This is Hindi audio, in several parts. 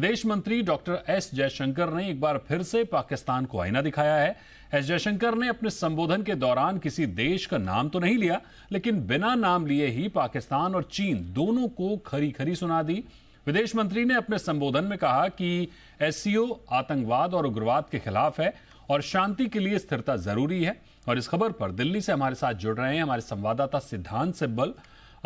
विदेश मंत्री डॉक्टर एस जयशंकर ने एक बार फिर से पाकिस्तान को आईना दिखाया है। एस जयशंकर ने अपने संबोधन के दौरान किसी देश का नाम तो नहीं लिया, लेकिन बिना नाम लिए ही पाकिस्तान और चीन दोनों को खरी खरी सुना दी। विदेश मंत्री ने अपने संबोधन में कहा कि एससीओ आतंकवाद और उग्रवाद के खिलाफ है और शांति के लिए स्थिरता जरूरी है। और इस खबर पर दिल्ली से हमारे साथ जुड़ रहे हैं हमारे संवाददाता सिद्धांत सिब्बल।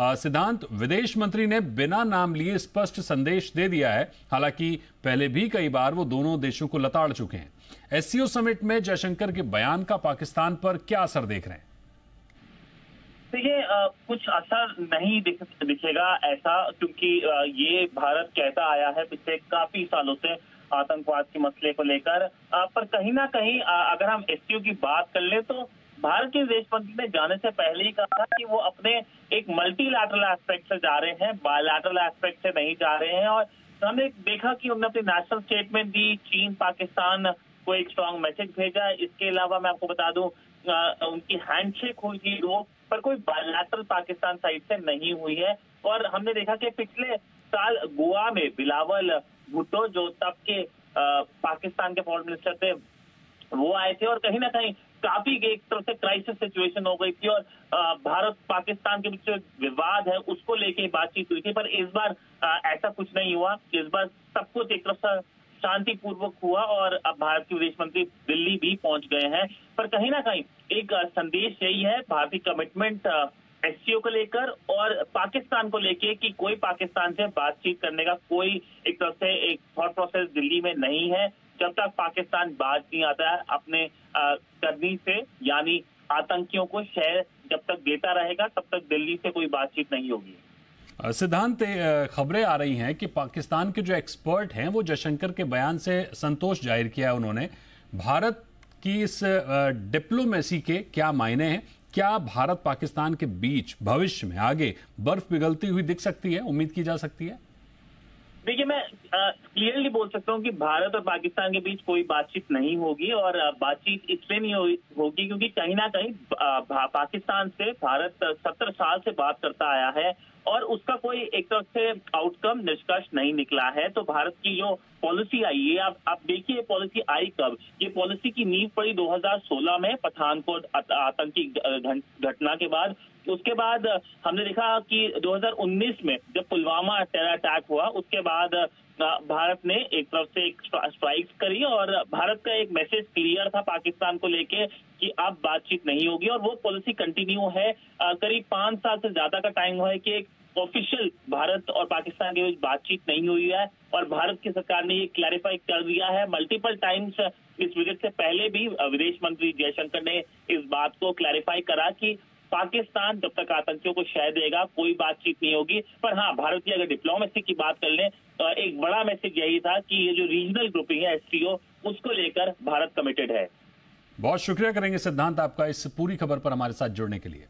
सिद्धांत, विदेश मंत्री ने बिना नाम लिए स्पष्ट संदेश दे दिया है। हालांकि पहले भी कई बार वो दोनों देशों को लताड़ चुके हैं। एससीओ समिट में जयशंकर के बयान का पाकिस्तान पर क्या असर देख रहे हैं? देखिए, कुछ असर नहीं दिखेगा ऐसा, क्योंकि ये भारत कहता आया है पिछले काफी सालों से आतंकवाद के मसले को लेकर। पर कहीं ना कहीं अगर हम एससीओ की बात कर ले तो भारत के विदेश मंत्री ने जाने से पहले ही कहा कि वो अपने एक मल्टीलैटरल एस्पेक्ट से जा रहे हैं, बायलैटरल एस्पेक्ट से नहीं जा रहे हैं। और हमने देखा कि उन्होंने अपनी नेशनल स्टेटमेंट दी, चीन पाकिस्तान को एक स्ट्रांग मैसेज भेजा। इसके अलावा मैं आपको बता दूं, उनकी हैंडशेक हुई थी लोग, पर कोई बायलैटरल पाकिस्तान साइड से नहीं हुई है। और हमने देखा कि पिछले साल गोवा में बिलावल भुट्टो, जो तब के पाकिस्तान के फॉरेन मिनिस्टर थे, वो आए थे और कहीं ना कहीं काफी एक तरह से क्राइसिस सिचुएशन हो गई थी और भारत पाकिस्तान के बीच विवाद है उसको लेके बातचीत हुई थी। पर इस बार ऐसा कुछ नहीं हुआ। इस बार सब कुछ एक तरफ से शांतिपूर्वक हुआ और अब भारत के विदेश मंत्री दिल्ली भी पहुंच गए हैं। पर कहीं ना कहीं एक संदेश यही है, भारतीय कमिटमेंट एससीओ को लेकर और पाकिस्तान को लेके कि कोई पाकिस्तान से बातचीत करने का कोई एक तरफ से एक थॉट प्रोसेस दिल्ली में नहीं है। जब तक पाकिस्तान बात नहीं आता है अपने करनी से, यानी आतंकियों को शहर जब तक देता रहेगा, तब तक दिल्ली से कोई बातचीत नहीं होगी। सिद्धांत, खबरें आ रही हैं कि पाकिस्तान के जो एक्सपर्ट हैं वो जयशंकर के बयान से संतोष जाहिर किया है उन्होंने। भारत की इस डिप्लोमेसी के क्या मायने हैं? क्या भारत पाकिस्तान के बीच भविष्य में आगे बर्फ पिघलती हुई दिख सकती है, उम्मीद की जा सकती है? देखिए, मैं क्लियरली बोल सकता हूँ कि भारत और पाकिस्तान के बीच कोई बातचीत नहीं होगी। और बातचीत इसलिए नहीं होगी क्योंकि कहीं ना कहीं पाकिस्तान से भारत 70 साल से बात करता आया है और उसका कोई एक तरफ से आउटकम निष्कर्ष नहीं निकला है। तो भारत की जो पॉलिसी आई है, आप देखिए पॉलिसी आई कब। ये पॉलिसी की नींव पड़ी 2016 में पठानकोट आतंकी घटना के बाद। उसके बाद हमने देखा कि 2019 में जब पुलवामा टेरर अटैक हुआ, उसके बाद भारत ने एक तरफ से एक स्ट्राइक्स करी और भारत का एक मैसेज क्लियर था पाकिस्तान को लेके कि अब बातचीत नहीं होगी। और वो पॉलिसी कंटिन्यू है। करीब 5 साल से ज्यादा का टाइम हुआ है कि एक ऑफिशियल भारत और पाकिस्तान के बीच बातचीत नहीं हुई है। और भारत की सरकार ने ये क्लैरिफाई कर दिया है मल्टीपल टाइम्स। इस विजिट से पहले भी विदेश मंत्री जयशंकर ने इस बात को क्लैरिफाई करा कि पाकिस्तान जब तक आतंकियों को शह देगा कोई बातचीत नहीं होगी। पर हाँ, भारत की अगर डिप्लोमेसी की बात कर लें तो एक बड़ा मैसेज यही था कि ये जो रीजनल ग्रुपिंग है एससीओ, उसको लेकर भारत कमिटेड है। बहुत शुक्रिया करेंगे सिद्धांत आपका इस पूरी खबर पर हमारे साथ जुड़ने के लिए।